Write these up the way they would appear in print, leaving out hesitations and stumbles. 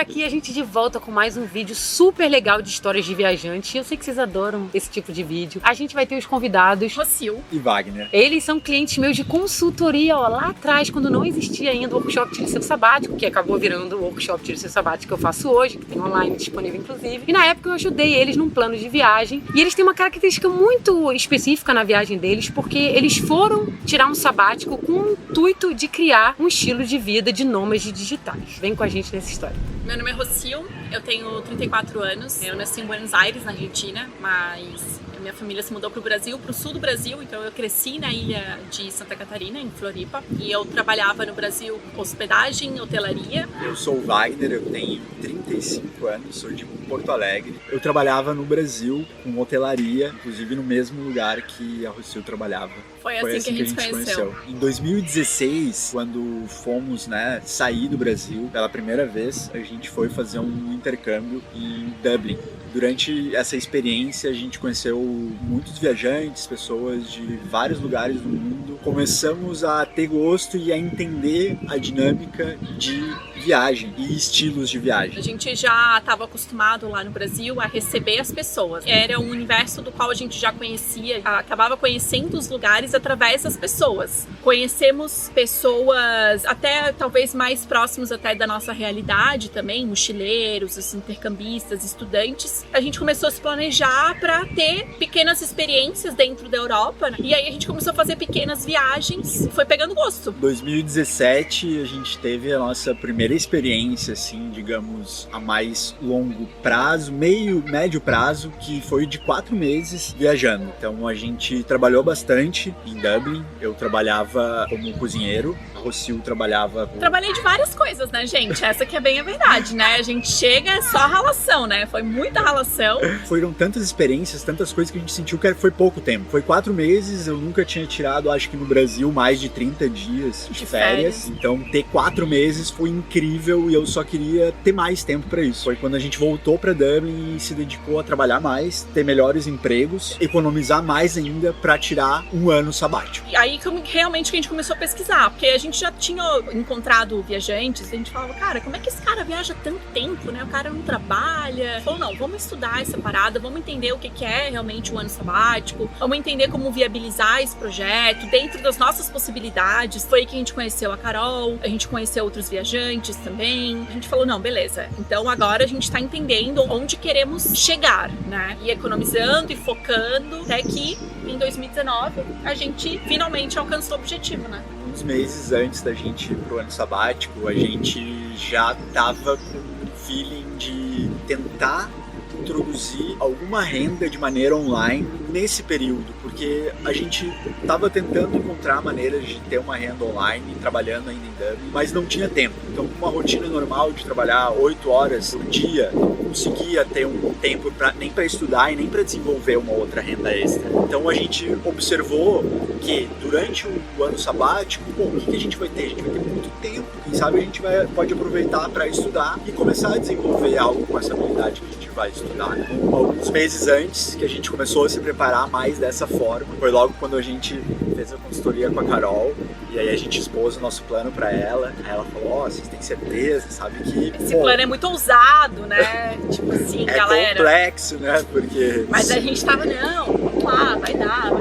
aqui, a gente de volta com mais um vídeo super legal de histórias de viajantes. Eu sei que vocês adoram esse tipo de vídeo. A gente vai ter os convidados Rocio e Wagner. Eles são clientes meus de consultoria, ó, lá atrás, quando não existia ainda o workshop Tire Seu Sabático, que acabou virando o workshop Tire Seu Sabático que eu faço hoje, que tem online disponível inclusive. E na época eu ajudei eles num plano de viagem. E eles têm uma característica muito específica na viagem deles, porque eles foram tirar um sabático com o intuito de criar um estilo de vida de nômades digitais. Vem com a gente nessa história. Meu nome é Rocio, eu tenho 34 anos, eu nasci em Buenos Aires, na Argentina, mas minha família se mudou para o Brasil, para o sul do Brasil, então eu cresci na ilha de Santa Catarina, em Floripa, e eu trabalhava no Brasil hospedagem, hotelaria. Eu sou o Wagner, eu tenho 35 anos, sou de Porto Alegre. Eu trabalhava no Brasil com hotelaria, inclusive no mesmo lugar que a Rocio trabalhava. Foi assim que a gente se conheceu. Em 2016, quando fomos, sair do Brasil pela primeira vez, a gente foi fazer um intercâmbio em Dublin. Durante essa experiência, a gente conheceu muitos viajantes, pessoas de vários lugares do mundo. Começamos a ter gosto e a entender a dinâmica de viagem e estilos de viagem. A gente já estava acostumado lá no Brasil a receber as pessoas. Era um universo do qual a gente já conhecia, acabava conhecendo os lugares através das pessoas. Conhecemos pessoas até talvez mais próximos até da nossa realidade também, mochileiros, os intercambistas, estudantes. A gente começou a se planejar para ter pequenas experiências dentro da Europa, né? E aí a gente começou a fazer pequenas viagens e foi pegando gosto. Em 2017 a gente teve a nossa primeira experiência, assim, digamos, a mais longo prazo, médio prazo, que foi de 4 meses viajando. Então a gente trabalhou bastante em Dublin, eu trabalhava como cozinheiro, a Rocio trabalhava... Trabalhei de várias coisas, né, gente? Essa que é bem a verdade, né? A gente chega, é só ralação, né? Foi muita ralação. Foram tantas experiências, tantas coisas que a gente sentiu que foi pouco tempo. Foi 4 meses, eu nunca tinha tirado, acho que no Brasil, mais de 30 dias de férias. Então ter 4 meses foi incrível e eu só queria ter mais tempo para isso. Foi quando a gente voltou para Dublin e se dedicou a trabalhar mais, ter melhores empregos, economizar mais ainda para tirar um ano sabático. E aí realmente que a gente começou a pesquisar, porque a gente já tinha encontrado viajantes, a gente falava, cara, como é que esse cara viaja tanto tempo, né? O cara não trabalha. Falou, não, vamos estudar essa parada, vamos entender o que é realmente o ano sabático, vamos entender como viabilizar esse projeto dentro das nossas possibilidades. Foi aí que a gente conheceu a Carol, a gente conheceu outros viajantes também. A gente falou, não, beleza, então agora a gente tá entendendo onde queremos chegar, né? E economizando e focando até que em 2019 a gente finalmente alcançou o objetivo, né? Uns meses antes da gente ir pro ano sabático, a gente já tava com um feeling de tentar introduzir alguma renda de maneira online nesse período, porque a gente estava tentando encontrar maneiras de ter uma renda online, trabalhando ainda em Dublin, mas não tinha tempo. Então, com uma rotina normal de trabalhar 8 horas por dia, não conseguia ter um tempo nem para estudar e nem para desenvolver uma outra renda extra. Então, a gente observou que durante o ano sabático, o que a gente vai ter? A gente vai ter muito tempo. Quem sabe a gente pode aproveitar para estudar e começar a desenvolver algo com essa habilidade que a gente vai estudar. Alguns meses antes que a gente começou a se preparar mais dessa forma, foi logo quando a gente fez a consultoria com a Carol, e aí a gente expôs o nosso plano para ela. Aí ela falou, vocês têm certeza, sabe que... Esse plano é muito ousado, né? Tipo assim, galera... É complexo, né? Porque... Mas a gente tava, não, vamos lá, vai dar.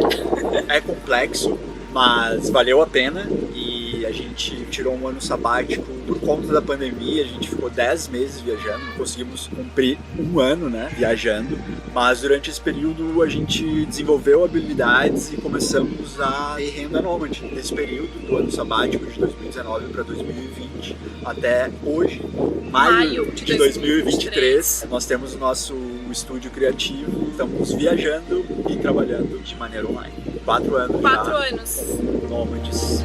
É complexo, mas valeu a pena. E a gente tirou um ano sabático por conta da pandemia. A gente ficou 10 meses viajando, não conseguimos cumprir um ano, viajando, mas durante esse período a gente desenvolveu habilidades e começamos a ter renda nômade. Nesse período do ano sabático de 2019 para 2020 até hoje, maio de 2023, nós temos o nosso estúdio criativo, estamos viajando e trabalhando de maneira online. 4 anos 4 anos. Nômades.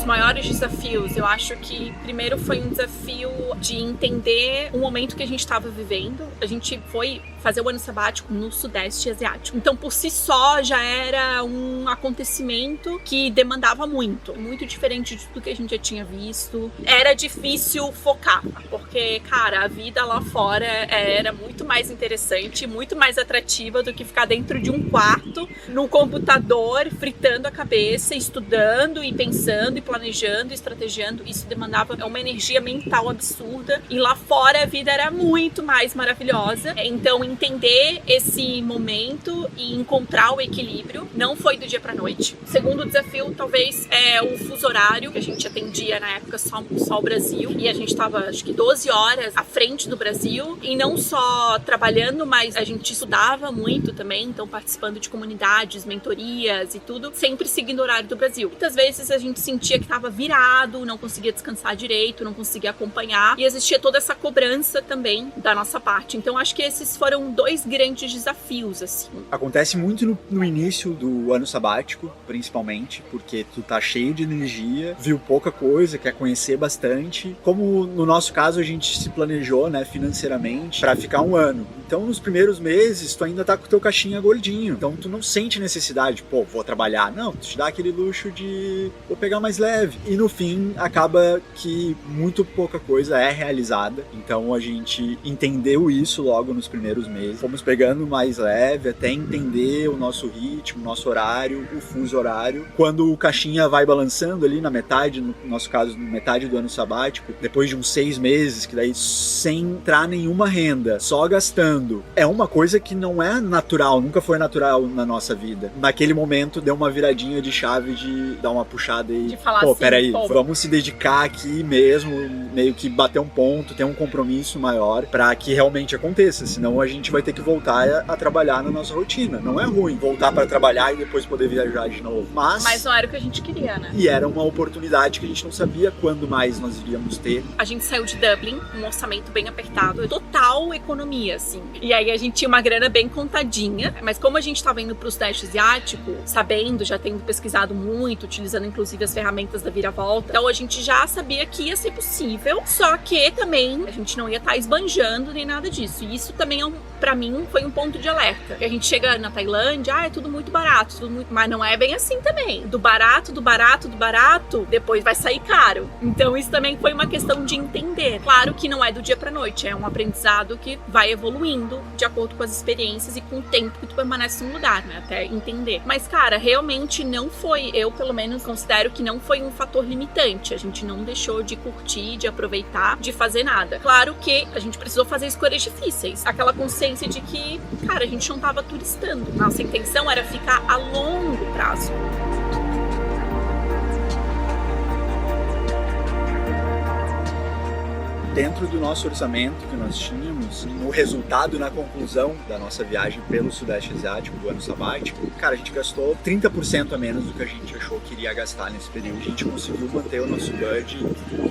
Os maiores desafios, eu acho que primeiro foi um desafio de entender o momento que a gente estava vivendo. A gente foi fazer o ano sabático no Sudeste Asiático. Então, por si só, já era um acontecimento que demandava muito diferente de tudo que a gente já tinha visto. Era difícil focar, porque, cara, a vida lá fora era muito mais interessante, muito mais atrativa do que ficar dentro de um quarto, no computador, fritando a cabeça, estudando e pensando e planejando e estrategiando. Isso demandava uma energia mental absurda, e lá fora a vida era muito mais maravilhosa. Então, entender esse momento e encontrar o equilíbrio não foi do dia pra noite. O segundo desafio talvez é o fuso horário, que a gente atendia na época só o Brasil, e a gente estava acho que 12 horas à frente do Brasil, e não só trabalhando, mas a gente estudava muito também, então participando de comunidades, mentorias e tudo, sempre seguindo o horário do Brasil. Muitas vezes a gente sentia que estava virado, não conseguia descansar direito, não conseguia acompanhar, e existia toda essa cobrança também da nossa parte. Então acho que esses foram 2 grandes desafios, assim. Acontece muito no início do ano sabático, principalmente, porque tu tá cheio de energia, viu pouca coisa, quer conhecer bastante. Como no nosso caso a gente se planejou, né, financeiramente para ficar um ano. Então nos primeiros meses tu ainda tá com o teu caixinha gordinho, então tu não sente necessidade, pô, vou trabalhar. Não, tu te dá aquele luxo de vou pegar mais leve. E no fim acaba que muito pouca coisa é realizada. Então a gente entendeu isso logo nos primeiros meses. Fomos pegando mais leve até entender o nosso ritmo, o nosso horário, o fuso horário. Quando o caixinha vai balançando ali na metade, no nosso caso, na metade do ano sabático, depois de uns 6 meses, que daí sem entrar nenhuma renda, só gastando, é uma coisa que não é natural, nunca foi natural na nossa vida. Naquele momento deu uma viradinha de chave de dar uma puxada e de falar pô, assim, peraí, pô, vamos se dedicar aqui mesmo, meio que bater um ponto, ter um compromisso maior pra que realmente aconteça, senão a gente vai ter que voltar a trabalhar na nossa rotina. Não é ruim voltar pra trabalhar e depois poder viajar de novo, mas não era o que a gente queria, né? e era uma oportunidade que a gente não sabia quando mais nós iríamos ter. A gente saiu de Dublin, um orçamento bem apertado, total economia, assim. E aí a gente tinha uma grana bem contadinha, mas como a gente estava indo pro Sudeste Asiático, sabendo, já tendo pesquisado muito, utilizando inclusive as ferramentas da viravolta, então a gente já sabia que ia ser possível, só que também a gente não ia estar esbanjando nem nada disso. E isso também, pra mim, foi um ponto de alerta. Porque a gente chega na Tailândia, é tudo muito barato, mas não é bem assim também. Do barato, depois vai sair caro. Então isso também foi uma questão de entender. Claro que não é do dia pra noite, é um aprendizado que vai evoluindo de acordo com as experiências e com o tempo que tu permanece no lugar, né? Até entender. Mas, cara, realmente não foi, eu pelo menos considero que não foi um fator limitante. A gente não deixou de curtir, de aproveitar, de fazer nada. Claro que a gente precisou fazer escolhas difíceis. Aquela consciência de que, cara, a gente não tava turistando. Nossa intenção era ficar a longo prazo. Dentro do nosso orçamento que nós tínhamos, no resultado, na conclusão da nossa viagem pelo Sudeste Asiático, do ano sabático, cara, a gente gastou 30% a menos do que a gente achou que iria gastar nesse período. A gente conseguiu manter o nosso budget,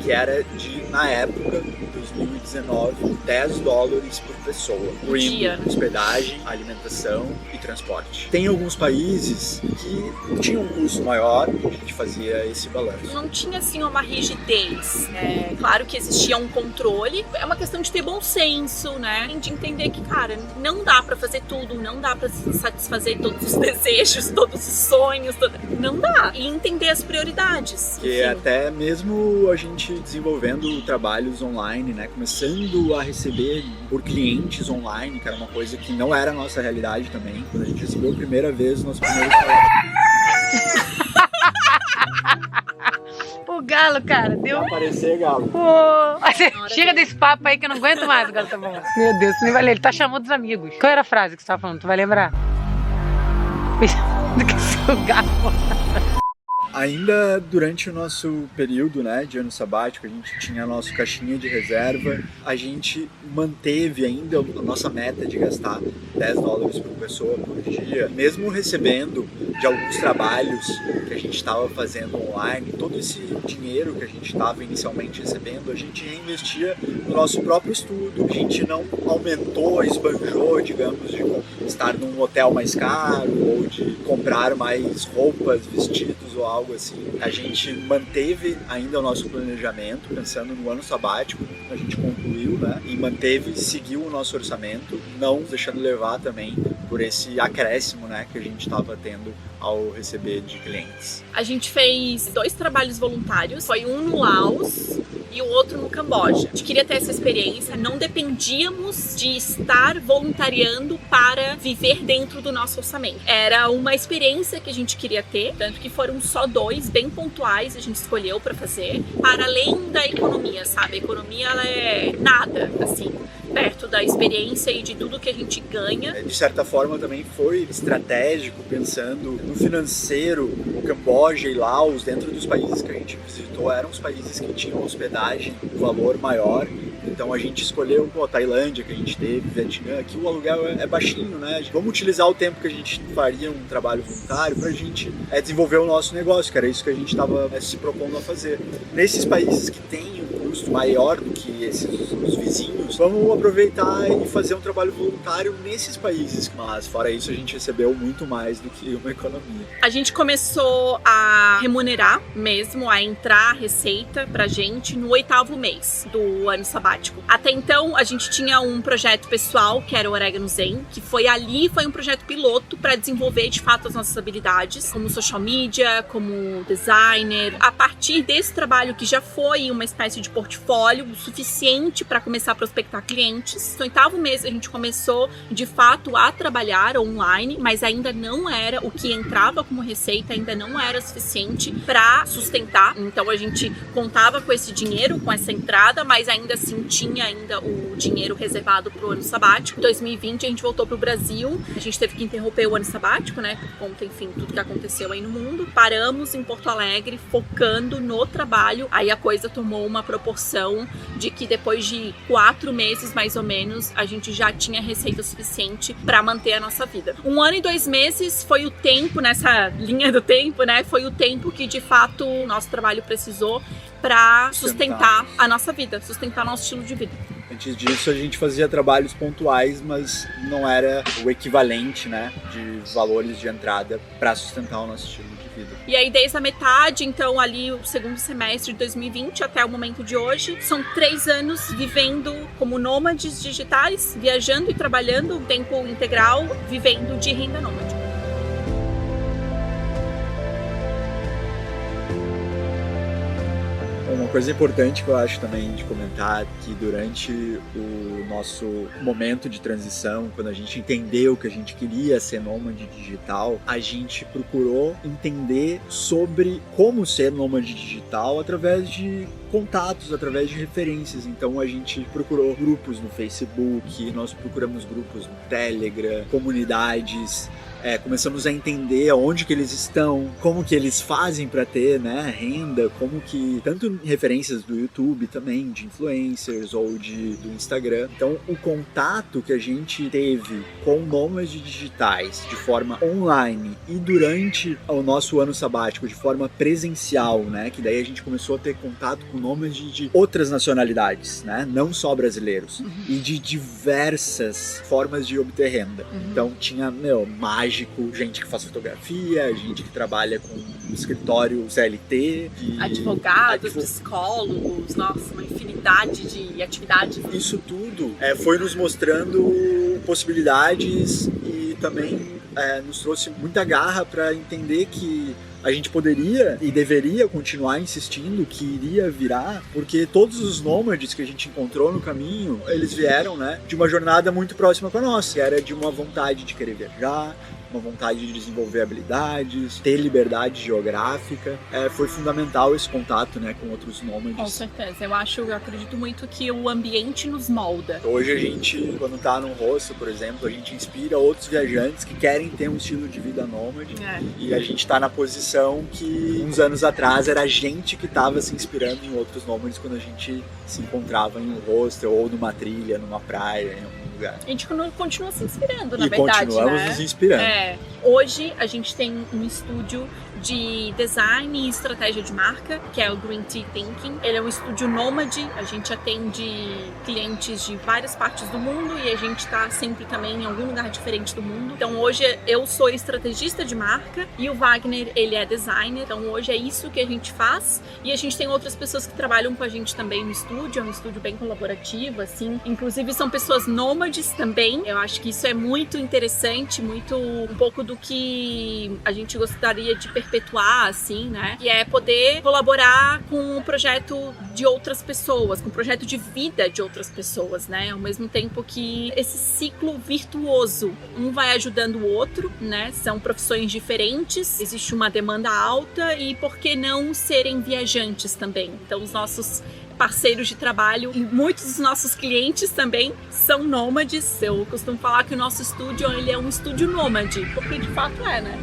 que era de, na época, 2019, $10 por pessoa, incluindo hospedagem, alimentação e transporte. Tem alguns países que tinham um custo maior, a gente fazia esse balanço. Não tinha, assim, uma rigidez. Claro que existia um controle, é uma questão de ter bom senso, né? De entender que, cara, não dá pra fazer tudo, não dá pra satisfazer todos os desejos, todos os sonhos, não dá. E entender as prioridades. Que até mesmo a gente desenvolvendo trabalhos online, né? Começando a receber por clientes online, que era uma coisa que não era a nossa realidade também. Quando a gente recebeu a primeira vez o nosso primeiro O galo, cara, deu. Vai aparecer, galo. Chega desse papo aí que eu não aguento mais, galo, tá bom. Meu Deus, você nem vai ler. Ele tá chamando os amigos. Qual era a frase que você tava falando? Tu vai lembrar? Do que seu galo. Ainda durante o nosso período, né, de ano sabático, a gente tinha a nossa caixinha de reserva, a gente manteve ainda a nossa meta de gastar $10 por pessoa por dia, mesmo recebendo de alguns trabalhos que a gente estava fazendo online, todo esse dinheiro que a gente estava inicialmente recebendo, a gente reinvestia no nosso próprio estudo, a gente não aumentou, esbanjou, digamos, de estar num hotel mais caro ou de comprar mais roupas, vestidos ou algo assim. A gente manteve ainda o nosso planejamento, pensando no ano sabático, a gente concluiu, né? E seguiu o nosso orçamento, não deixando levar também por esse acréscimo, né, que a gente estava tendo ao receber de clientes. A gente fez 2 trabalhos voluntários, foi um no Laos e o outro no Camboja. A gente queria ter essa experiência, não dependíamos de estar voluntariando para viver dentro do nosso orçamento. Era uma experiência que a gente queria ter, tanto que foram só 2, bem pontuais, a gente escolheu para fazer, para além da economia, sabe? A economia, ela é nada, assim, perto da experiência e de tudo que a gente ganha. De certa forma também foi estratégico, pensando no financeiro. O Camboja e Laos, dentro dos países que a gente visitou, eram os países que tinham hospedagem, um valor maior. Então a gente escolheu a Tailândia, que a gente teve, Vietnã, aqui o aluguel é baixinho, né? Vamos utilizar o tempo que a gente faria um trabalho voluntário para a gente desenvolver o nosso negócio, que era isso que a gente estava se propondo a fazer. Nesses países que têm um custo maior do que os vizinhos, vamos aproveitar e fazer um trabalho voluntário nesses países. Mas fora isso, a gente recebeu muito mais do que uma economia. A gente começou a remunerar mesmo, a entrar receita pra gente no 8º mês do ano sabático. Até então, a gente tinha um projeto pessoal, que era o Orégano Zen, que foi um projeto piloto para desenvolver de fato as nossas habilidades, como social media, como designer. A partir desse trabalho, que já foi uma espécie de portfólio, o suficiente para começar a prospectar clientes. No 8º mês, a gente começou de fato a trabalhar online, mas ainda não era o que entrava como receita, ainda não era suficiente para sustentar. Então a gente contava com esse dinheiro, com essa entrada, mas ainda assim tinha ainda o dinheiro reservado para o ano sabático. Em 2020 a gente voltou para o Brasil, a gente teve que interromper o ano sabático, né, por conta, enfim, tudo que aconteceu aí no mundo. Paramos em Porto Alegre, focando no trabalho. Aí a coisa tomou uma proporção de que depois de 4 meses, mais ou menos, a gente já tinha receita suficiente para manter a nossa vida. 1 ano e 2 meses foi o tempo, nessa linha do tempo, né, foi o tempo que de fato o nosso trabalho precisou para sustentar a nossa vida, sustentar nosso estilo de vida. Antes disso, a gente fazia trabalhos pontuais, mas não era o equivalente, né, de valores de entrada para sustentar o nosso estilo de vida. E aí, desde a metade, então, ali, o 2º semestre de 2020 até o momento de hoje, são 3 anos vivendo como nômades digitais, viajando e trabalhando tempo integral, vivendo de renda nômade. Uma coisa importante que eu acho também de comentar, que durante o nosso momento de transição, quando a gente entendeu que a gente queria ser nômade digital, a gente procurou entender sobre como ser nômade digital através de contatos, através de referências. Então a gente procurou grupos no Facebook, nós procuramos grupos no Telegram, comunidades, começamos a entender onde que eles estão, como que eles fazem para ter, né, renda, como que, tanto referências do YouTube também, de influencers ou do Instagram. Então o contato que a gente teve com nômades digitais de forma online e durante o nosso ano sabático de forma presencial, né, que daí a gente começou a ter contato com nômades de outras nacionalidades, né, não só brasileiros, e de diversas formas de obter renda. Então tinha, mágico, gente que faz fotografia, gente que trabalha com um escritório CLT, advogados, psicólogos, nossa, uma infinidade de atividades. Isso tudo foi nos mostrando possibilidades e também nos trouxe muita garra para entender que a gente poderia e deveria continuar insistindo que iria virar, porque todos os nômades que a gente encontrou no caminho, eles vieram, né, de uma jornada muito próxima com a nossa, que era de uma vontade de querer viajar, uma vontade de desenvolver habilidades, ter liberdade geográfica. Foi fundamental esse contato, né, com outros nômades. Com certeza, eu acredito muito que o ambiente nos molda. Hoje a gente, quando tá num hostel, por exemplo, a gente inspira outros viajantes que querem ter um estilo de vida nômade, e a gente tá na posição que uns anos atrás era a gente que tava se inspirando em outros nômades quando a gente se encontrava em um hostel ou numa trilha, numa praia, em algum lugar. A gente continua se inspirando, na e verdade, continuamos né? nos inspirando. hoje a gente tem um estúdio de design e estratégia de marca, que é o Green Tea Thinking. Ele é um estúdio nômade, a gente atende clientes de várias partes do mundo e a gente está sempre também em algum lugar diferente do mundo. Então hoje eu sou estrategista de marca e o Wagner, ele é designer. Então hoje é isso que a gente faz e a gente tem outras pessoas que trabalham com a gente também no estúdio, é um estúdio bem colaborativo, assim. Inclusive são pessoas nômades também. Eu acho que isso é muito interessante, muito um pouco do que a gente gostaria de perpetuar, assim, né? E é poder colaborar com o projeto de outras pessoas, com o projeto de vida de outras pessoas, né? Ao mesmo tempo que esse ciclo virtuoso, um vai ajudando o outro, né? São profissões diferentes, existe uma demanda alta e por que não serem viajantes também? Então, os nossos parceiros de trabalho e muitos dos nossos clientes também são nômades. Eu costumo falar que o nosso estúdio, ele é um estúdio nômade, porque de fato é, né?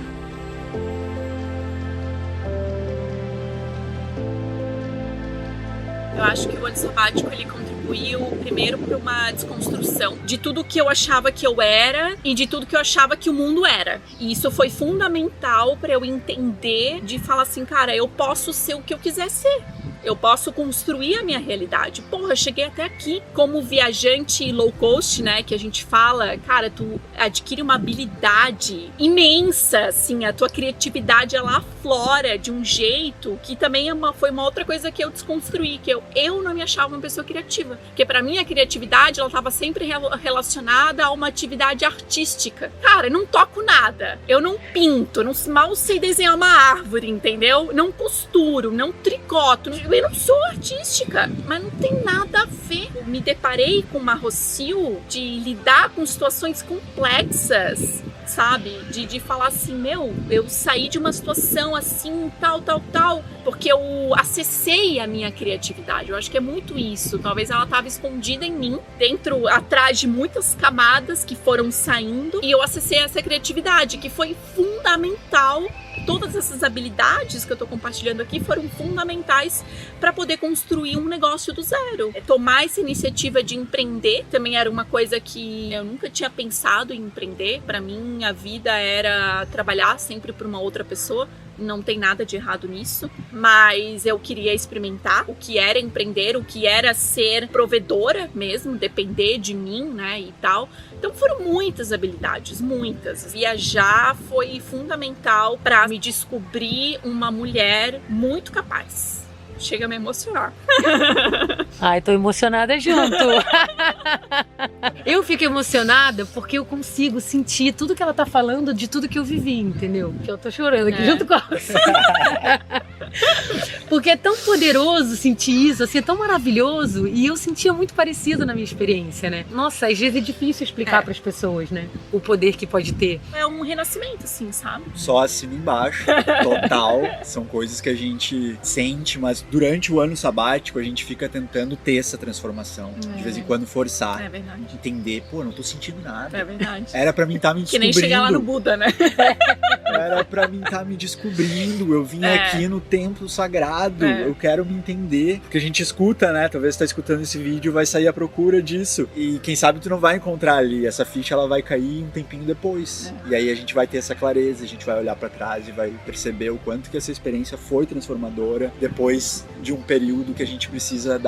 Eu acho que o ano sabático ele contribuiu primeiro para uma desconstrução de tudo que eu achava que eu era e de tudo que eu achava que o mundo era. E isso foi fundamental para eu entender, de falar assim, cara, eu posso ser o que eu quiser ser. Eu posso construir a minha realidade. Porra, eu cheguei até aqui como viajante low cost, né? Que a gente fala, cara, tu adquire uma habilidade imensa, assim, a tua criatividade, ela aflora de um jeito que também foi uma outra coisa que eu desconstruí, que eu não me achava uma pessoa criativa. Porque pra mim a criatividade, ela tava sempre relacionada a uma atividade artística. Cara, eu não toco nada, eu não pinto, eu mal sei desenhar uma árvore, entendeu? Não costuro, não tricoto, eu não sou artística, mas não tem nada a ver. Eu me deparei com uma Rocio de lidar com situações complexas, sabe? De falar assim, eu saí de uma situação assim, tal, porque eu acessei a minha criatividade. Eu acho que é muito isso. Talvez ela estava escondida em mim, atrás de muitas camadas que foram saindo, e eu acessei essa criatividade, que foi fundamental. Todas essas habilidades que eu tô compartilhando aqui foram fundamentais para poder construir um negócio do zero. Tomar essa iniciativa de empreender também era uma coisa que eu nunca tinha pensado em empreender. Para mim, a vida era trabalhar sempre para uma outra pessoa. Não tem nada de errado nisso, mas eu queria experimentar o que era empreender, o que era ser provedora mesmo, depender de mim, né, e tal. Então foram muitas habilidades, muitas. Viajar foi fundamental para me descobrir uma mulher muito capaz. Chega a me emocionar. Ai, tô emocionada junto. Eu fico emocionada porque eu consigo sentir tudo que ela tá falando de tudo que eu vivi, entendeu? Que eu tô chorando aqui junto com ela. Porque é tão poderoso sentir isso, assim, é tão maravilhoso. E eu sentia muito parecido na minha experiência, né? Nossa, às vezes é difícil explicar pras pessoas, né? O poder que pode ter. É um renascimento, assim, sabe? Só assina embaixo, total. São coisas que a gente sente, mas durante o ano sabático a gente fica tentando ter essa transformação. De vez em quando forçar. É verdade. Entender, pô, não tô sentindo nada. É verdade. Era pra mim estar me descobrindo. Que nem chegar lá no Buda, né? Era pra mim estar me descobrindo. Eu vim aqui no templo sagrado. Eu quero me entender. Porque a gente escuta, né? Talvez você tá escutando esse vídeo, vai sair à procura disso. E quem sabe tu não vai encontrar ali. Essa ficha, ela vai cair um tempinho depois. E aí a gente vai ter essa clareza, a gente vai olhar pra trás e vai perceber o quanto que essa experiência foi transformadora depois de um período que a gente precisa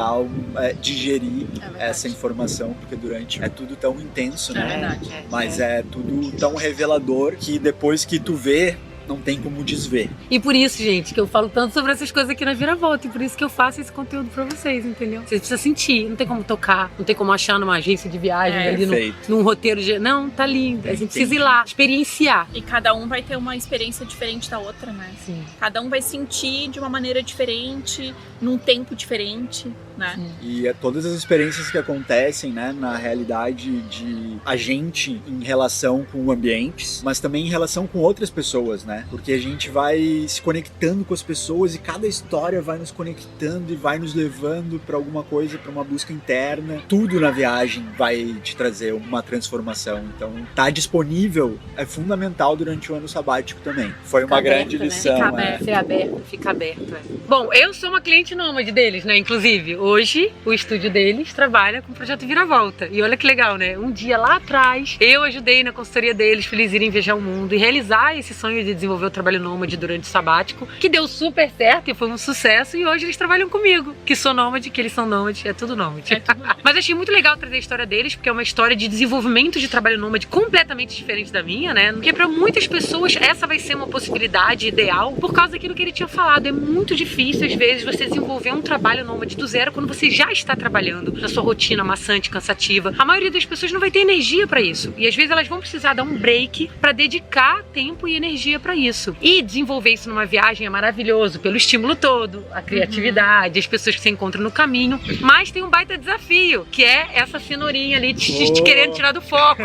digerir essa informação, porque durante é tudo tão intenso, né? Verdade. Mas é tudo tão revelador que depois que tu vê, não tem como desver. E por isso, gente, que eu falo tanto sobre essas coisas aqui na Viravolta. E por isso que eu faço esse conteúdo pra vocês, entendeu? Vocês precisam sentir, não tem como tocar, não tem como achar numa agência de viagem, ali num roteiro de... Não, tá lindo. A gente precisa ir lá, experienciar. E cada um vai ter uma experiência diferente da outra, né? Sim. Cada um vai sentir de uma maneira diferente, num tempo diferente, né? Sim. E todas as experiências que acontecem, né, na realidade de a gente em relação com ambientes, mas também em relação com outras pessoas, né? né? Porque a gente vai se conectando com as pessoas e cada história vai nos conectando e vai nos levando para alguma coisa, para uma busca interna. Tudo na viagem vai te trazer uma transformação. Então, tá disponível é fundamental durante o ano sabático também. Foi uma grande lição. Fica aberto. Bom, eu sou uma cliente nômade deles, né? Inclusive, hoje o estúdio deles trabalha com o projeto Viravolta. E olha que legal, né? Um dia lá atrás, eu ajudei na consultoria deles pra eles irem viajar o mundo e realizar esse sonho de desenvolver o trabalho nômade durante o sabático, que deu super certo e foi um sucesso. E hoje eles trabalham comigo, que sou nômade, que eles são nômade, é tudo nômade. Mas achei muito legal trazer a história deles, porque é uma história de desenvolvimento de trabalho nômade completamente diferente da minha, né? Porque pra muitas pessoas essa vai ser uma possibilidade ideal por causa daquilo que ele tinha falado. É muito difícil, às vezes, você desenvolver um trabalho nômade do zero quando você já está trabalhando na sua rotina maçante, cansativa. A maioria das pessoas não vai ter energia pra isso. E às vezes elas vão precisar dar um break pra dedicar tempo e energia pra isso. E desenvolver isso numa viagem é maravilhoso, pelo estímulo todo, a criatividade, as pessoas que você encontra no caminho. Mas tem um baita desafio, que é essa cenourinha ali te querendo tirar do foco.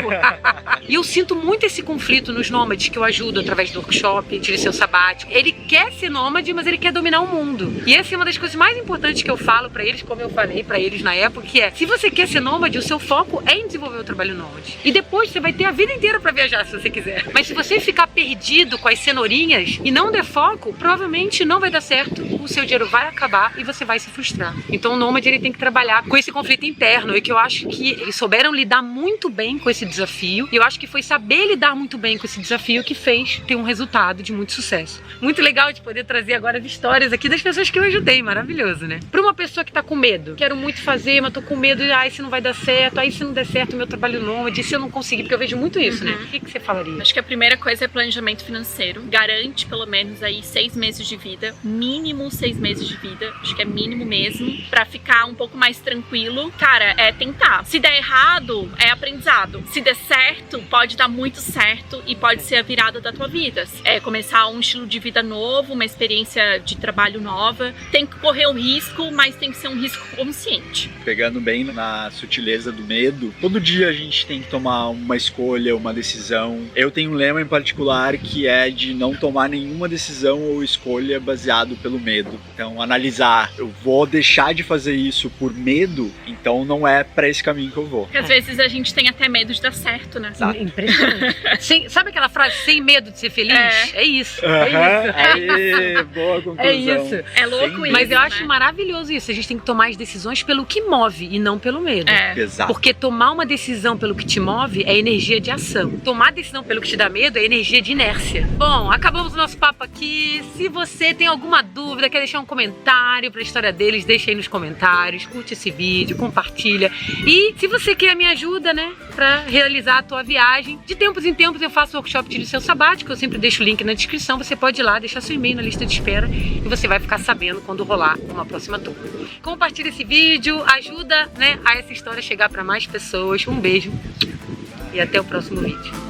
E eu sinto muito esse conflito nos nômades que eu ajudo através do workshop, Tire Seu Sabático. Ele quer ser nômade, mas ele quer dominar o mundo. E essa é uma das coisas mais importantes que eu falo pra eles, como eu falei pra eles na época, que é, se você quer ser nômade, o seu foco é em desenvolver o trabalho nômade. E depois você vai ter a vida inteira pra viajar, se você quiser. Mas se você ficar perdido com as cenourinhas e não der foco, provavelmente não vai dar certo, o seu dinheiro vai acabar e você vai se frustrar. Então o nômade, ele tem que trabalhar com esse conflito interno, e que eu acho que eles souberam lidar muito bem com esse desafio. E eu acho que foi saber lidar muito bem com esse desafio que fez ter um resultado de muito sucesso. Muito legal de poder trazer agora as histórias aqui das pessoas que eu ajudei, maravilhoso, né? Pra uma pessoa que tá com medo, quero muito fazer, mas tô com medo, ai, se não vai dar certo, aí se não der certo o meu trabalho nômade, se eu não conseguir, porque eu vejo muito isso, né? O que você falaria? Acho que a primeira coisa é planejamento financeiro. Garante pelo menos aí 6 meses de vida, mínimo 6 meses de vida, acho que é mínimo mesmo, pra ficar um pouco mais tranquilo. Cara, é tentar. Se der errado, é aprendizado. Se der certo, pode dar muito certo e pode ser a virada da tua vida. É começar um estilo de vida novo, uma experiência de trabalho nova. Tem que correr o risco, mas tem que ser um risco consciente. Pegando bem na sutileza do medo, todo dia a gente tem que tomar uma escolha, uma decisão. Eu tenho um lema em particular que é de não tomar nenhuma decisão ou escolha baseado pelo medo. Então, analisar, eu vou deixar de fazer isso por medo, então não é pra esse caminho que eu vou. Porque às vezes a gente tem até medo de dar certo, né? Impressionante. Sabe aquela frase, sem medo de ser feliz? É isso. Aí, boa conclusão. É isso. É louco isso, mas eu acho né? maravilhoso isso. A gente tem que tomar as decisões pelo que move e não pelo medo. Exato. Porque tomar uma decisão pelo que te move é energia de ação. Tomar decisão pelo que te dá medo é energia de inércia. Bom, acabamos o nosso papo aqui. Se você tem alguma dúvida, quer deixar um comentário pra história deles, deixa aí nos comentários. Curte esse vídeo, compartilha. E se você quer a minha ajuda, né, pra realizar a tua viagem, de tempos em tempos eu faço workshop Tire Seu Sabático. Eu sempre deixo o link na descrição. Você pode ir lá, deixar seu e-mail na lista de espera e você vai ficar sabendo quando rolar uma próxima turma. Compartilha esse vídeo, ajuda, né, a essa história chegar para mais pessoas. Um beijo e até o próximo vídeo.